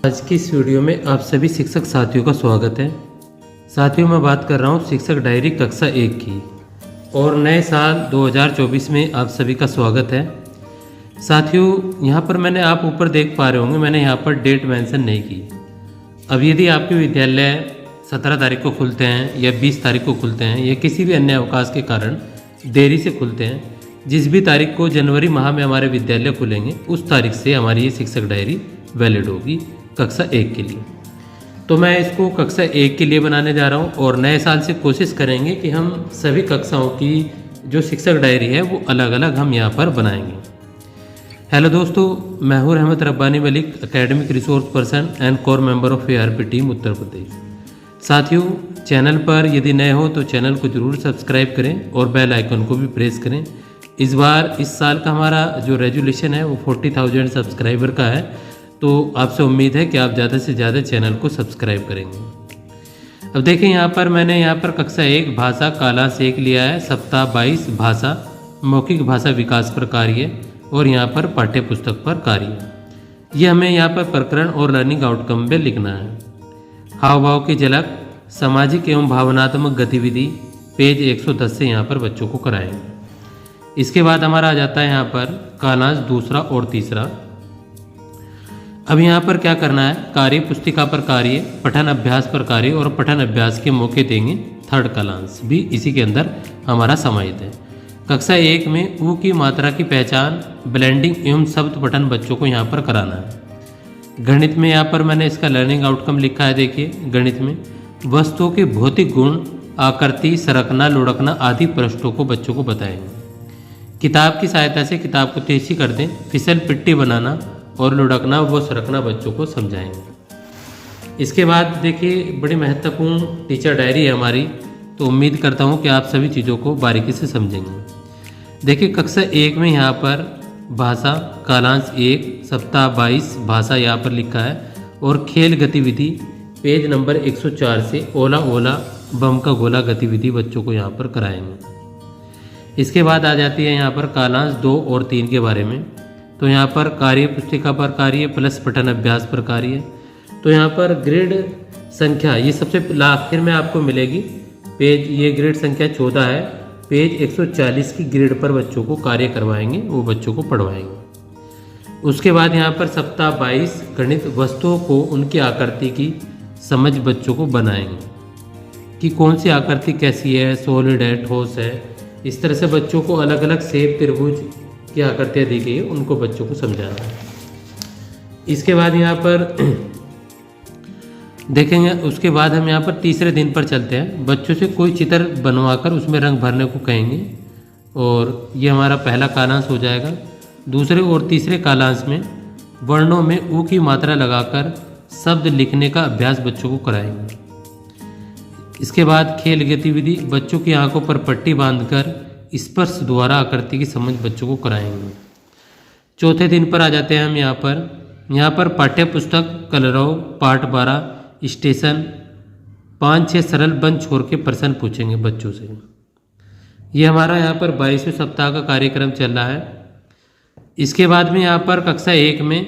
आज की इस वीडियो में आप सभी शिक्षक साथियों का स्वागत है। साथियों, मैं बात कर रहा हूँ शिक्षक डायरी कक्षा 1 की और नए साल 2024 में आप सभी का स्वागत है। साथियों, यहाँ पर मैंने आप ऊपर देख पा रहे होंगे, मैंने यहाँ पर डेट मेंशन नहीं की। अब यदि आपके विद्यालय 17 तारीख को खुलते हैं या 20 तारीख को खुलते हैं या किसी भी अन्य अवकाश के कारण देरी से खुलते हैं, जिस भी तारीख को जनवरी माह में हमारे विद्यालय खुलेंगे उस तारीख से हमारी ये शिक्षक डायरी वैलिड होगी कक्षा 1 के लिए। तो मैं इसको कक्षा 1 के लिए बनाने जा रहा हूँ और नए साल से कोशिश करेंगे कि हम सभी कक्षाओं की जो शिक्षक डायरी है वो अलग अलग हम यहाँ पर बनाएंगे। हेलो दोस्तों, मैं हूँ Rahmat Rabbani Malik, academic resource person and core member of ARP team Uttar Pradesh. साथियों, चैनल पर यदि नए हो तो चैनल को ज़रूर सब्सक्राइब करें और बेल आइकन को भी प्रेस करें। इस साल का हमारा जो रेजोल्यूशन है वो 40,000 सब्सक्राइबर का है, तो आपसे उम्मीद है कि आप ज़्यादा से ज़्यादा चैनल को सब्सक्राइब करेंगे। अब देखिए, मैंने यहाँ पर कक्षा 1 भाषा कालांश 1 लिया है, सप्ताह 22 भाषा मौखिक भाषा विकास पर कार्य और यहाँ पर पाठ्य पुस्तक पर कार्य। ये हमें यहाँ पर प्रकरण और लर्निंग आउटकम में लिखना है। हाव भाव की झलक सामाजिक एवं भावनात्मक गतिविधि पेज 110 से यहाँ पर बच्चों को कराएंगे। इसके बाद हमारा आ जाता है यहाँ पर कालांश दूसरा और तीसरा। अब यहाँ पर क्या करना है, कार्य पुस्तिका पर कार्य, पठन अभ्यास पर कार्य और पठन अभ्यास के मौके देंगे। थर्ड कालांश भी इसी के अंदर हमारा समाहित है। कक्षा 1 में ऊ की मात्रा की पहचान, ब्लेंडिंग एवं शब्द पठन बच्चों को यहाँ पर कराना है। गणित में यहाँ पर मैंने इसका लर्निंग आउटकम लिखा है। देखिए, गणित में वस्तुओं के भौतिक गुण, आकृति, सरकना, लुढ़कना आदि पृष्ठों को बच्चों को बताएंगे। किताब की सहायता से किताब को तेजी कर दें, फिसल पिट्टी बनाना और लुढ़कना व सरकना बच्चों को समझाएंगे। इसके बाद देखिए, बड़ी महत्वपूर्ण टीचर डायरी है हमारी, तो उम्मीद करता हूँ कि आप सभी चीज़ों को बारीकी से समझेंगे। देखिए, कक्षा 1 में यहाँ पर भाषा कालांश 1 सप्ताह 22 भाषा यहाँ पर लिखा है और खेल गतिविधि पेज नंबर 104 से ओला ओला बम का गोला गतिविधि बच्चों को यहाँ पर कराएंगे। इसके बाद आ जाती है यहाँ पर कालांश 2 और 3 के बारे में। तो यहाँ पर कार्य पुस्तिका पर कार्य प्लस पठन अभ्यास पर कार्य। तो यहाँ पर ग्रेड संख्या ये सबसे आखिर में आपको मिलेगी। पेज ये ग्रेड संख्या 14 है, पेज 140 की ग्रेड पर बच्चों को कार्य करवाएंगे, वो बच्चों को पढ़वाएंगे। उसके बाद यहाँ पर सप्ताह 22 गणित वस्तुओं को उनकी आकृति की समझ बच्चों को बनाएंगे कि कौन सी आकृति कैसी है, सॉलिड है, ठोस है। इस तरह से बच्चों को अलग अलग सेब त्रिभुज की आकृतियाँ दी गई है, उनको बच्चों को समझाना है। इसके बाद यहाँ पर देखेंगे, उसके बाद हम यहाँ पर तीसरे दिन पर चलते हैं। बच्चों से कोई चित्र बनवाकर उसमें रंग भरने को कहेंगे और ये हमारा पहला कालांश हो जाएगा। दूसरे और तीसरे कालांश में वर्णों में ऊ की मात्रा लगाकर शब्द लिखने का अभ्यास बच्चों को कराएंगे। इसके बाद खेल गतिविधि बच्चों की आंखों पर पट्टी बांधकर स्पर्श द्वारा आकृति की समझ बच्चों को कराएंगे। चौथे दिन पर आ जाते हैं हम यहाँ पर पाठ्य पुस्तक कलरव पाठ 12 स्टेशन 5-6 सरल बंद छोड़ के प्रश्न पूछेंगे बच्चों से। ये हमारा यहाँ पर 22वें सप्ताह का कार्यक्रम चल रहा है। इसके बाद में यहाँ पर कक्षा 1 में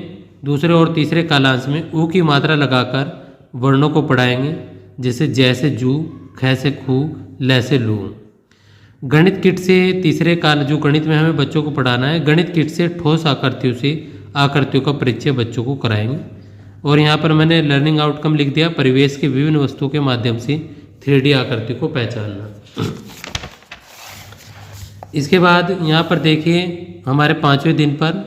दूसरे और तीसरे कालांश में ऊ की मात्रा लगाकर वर्णों को पढ़ाएंगे, जैसे जै से जू, ख से खू, ल से लू। गणित किट से तीसरे काल जो गणित में हमें बच्चों को पढ़ाना है, गणित किट से ठोस आकृतियों का परिचय बच्चों को कराएंगे। और यहाँ पर मैंने लर्निंग आउटकम लिख दिया, परिवेश के विभिन्न वस्तुओं के माध्यम से 3D आकृति को पहचानना। इसके बाद यहाँ पर देखिए, हमारे 5वें दिन पर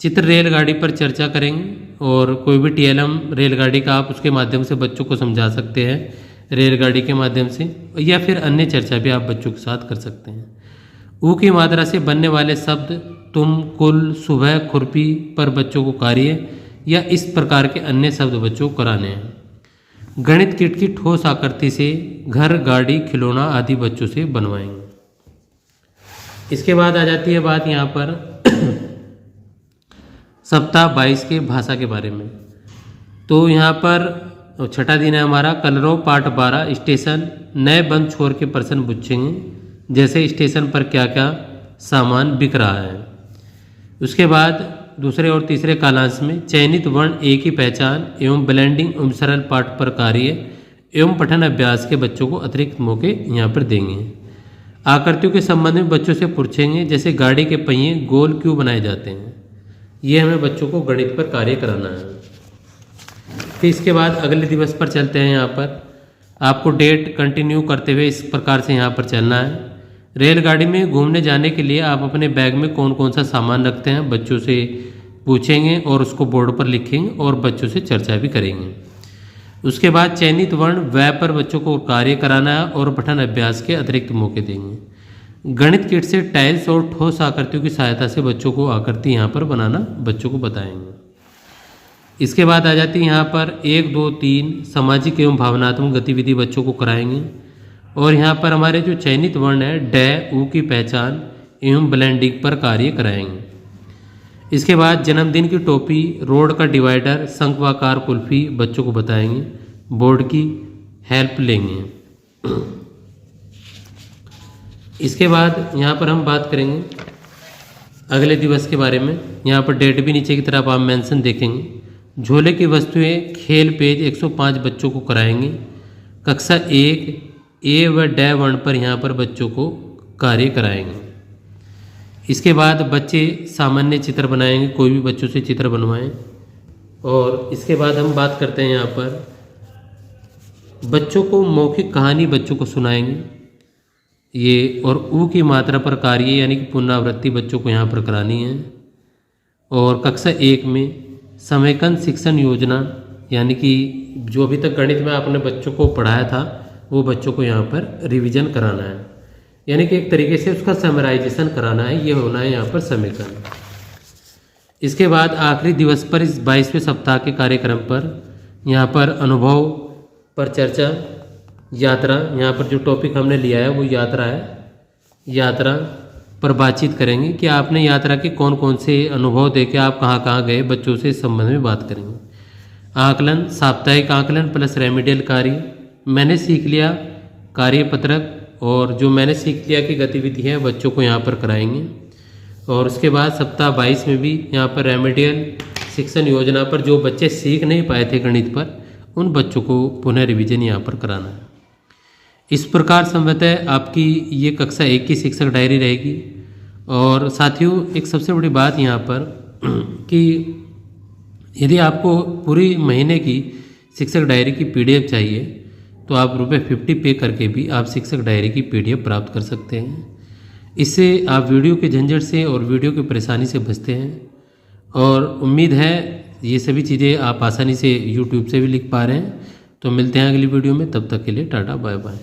चित्र रेलगाड़ी पर चर्चा करेंगे और कोई भी TLM रेलगाड़ी का आप उसके माध्यम से बच्चों को समझा सकते हैं, रेलगाड़ी के माध्यम से, या फिर अन्य चर्चा भी आप बच्चों के साथ कर सकते हैं। ऊ की मात्रा से बनने वाले शब्द तुम, कुल, सुबह, खुरपी पर बच्चों को कार्य या इस प्रकार के अन्य शब्द बच्चों को कराने हैं। गणित किट की ठोस आकृति से घर, गाड़ी, खिलौना आदि बच्चों से बनवाएंगे। इसके बाद आ जाती है बात यहाँ पर सप्ताह 22 के भाषा के बारे में। तो यहाँ पर छठा दिन है हमारा कलरव पाठ 12 स्टेशन नए बंद छोर के प्रश्न पूछेंगे, जैसे स्टेशन पर क्या क्या सामान बिक रहा है। उसके बाद दूसरे और तीसरे कालांश में चयनित वर्ण ए की पहचान एवं ब्लेंडिंग एवं सरल पाठ पर कार्य एवं पठन अभ्यास के बच्चों को अतिरिक्त मौके यहाँ पर देंगे। आकृतियों के संबंध में बच्चों से पूछेंगे, जैसे गाड़ी के पहिए गोल क्यों बनाए जाते हैं। ये हमें बच्चों को गणित पर कार्य कराना है। फिर इसके बाद अगले दिवस पर चलते हैं। यहाँ पर आपको डेट कंटिन्यू करते हुए इस प्रकार से यहाँ पर चलना है। रेलगाड़ी में घूमने जाने के लिए आप अपने बैग में कौन कौन सा सामान रखते हैं बच्चों से पूछेंगे और उसको बोर्ड पर लिखेंगे और बच्चों से चर्चा भी करेंगे। उसके बाद चयनित वर्ण व पर बच्चों को कार्य कराना है और पठन अभ्यास के अतिरिक्त मौके देंगे। गणित किट से टाइल्स और ठोस आकृतियों की सहायता से बच्चों को आकृति यहाँ पर बनाना बच्चों को बताएंगे। इसके बाद आ जाती है यहाँ पर 1, 2, 3 सामाजिक एवं भावनात्मक गतिविधि बच्चों को कराएंगे। और यहाँ पर हमारे जो चयनित वर्ण है ड ऊ की पहचान एवं ब्लेंडिंग पर कार्य कराएंगे। इसके बाद जन्मदिन की टोपी, रोड का डिवाइडर, शंखवाकार कुल्फी बच्चों को बताएंगे, बोर्ड की हेल्प लेंगे। इसके बाद यहाँ पर हम बात करेंगे अगले दिवस के बारे में। यहाँ पर डेट भी नीचे की तरफ आप मेंशन देखेंगे। झोले की वस्तुएं खेल पेज 105 बच्चों को कराएंगे। कक्षा 1 ए व ड वर्ण पर यहाँ पर बच्चों को कार्य कराएंगे। इसके बाद बच्चे सामान्य चित्र बनाएंगे, कोई भी बच्चों से चित्र बनवाएं। और इसके बाद हम बात करते हैं यहाँ पर बच्चों को मौखिक कहानी बच्चों को सुनाएंगे। ये और ऊ की मात्रा पर कार्य यानी कि पुनरावृत्ति बच्चों को यहाँ पर करानी है। और कक्षा 1 में समेकन शिक्षण योजना यानी कि जो अभी तक गणित में आपने बच्चों को पढ़ाया था वो बच्चों को यहाँ पर रिवीजन कराना है, यानी कि एक तरीके से उसका समराइजेशन कराना है। ये होना है यहाँ पर समेकन। इसके बाद आखिरी दिवस पर इस 22वें सप्ताह के कार्यक्रम पर यहाँ पर अनुभव पर चर्चा, यात्रा, यहाँ पर जो टॉपिक हमने लिया है वो यात्रा है। यात्रा पर बातचीत करेंगे कि आपने यात्रा के कौन कौन से अनुभव देखे, आप कहाँ कहाँ गए, बच्चों से इस संबंध में बात करेंगे। आकलन, साप्ताहिक आकलन प्लस रेमेडियल कार्य, मैंने सीख लिया कार्यपत्रक और जो मैंने सीख लिया की गतिविधि है बच्चों को यहाँ पर कराएंगे। और उसके बाद सप्ताह 22 में भी यहाँ पर रेमेडियल शिक्षण योजना पर जो बच्चे सीख नहीं पाए थे गणित पर, उन बच्चों को पुनः रिवीजन यहाँ पर कराना है। इस प्रकार संभवतः आपकी ये कक्षा 1 की शिक्षक डायरी रहेगी। और साथियों एक सबसे बड़ी बात यहाँ पर कि यदि आपको पूरी महीने की शिक्षक डायरी की PDF चाहिए तो आप ₹50 पे करके भी आप शिक्षक डायरी की PDF प्राप्त कर सकते हैं। इससे आप वीडियो के झंझट से और वीडियो की परेशानी से बचते हैं। और उम्मीद है ये सभी चीज़ें आप आसानी से YouTube से भी लिख पा रहे हैं। तो मिलते हैं अगली वीडियो में, तब तक के लिए टाटा बाय बाय।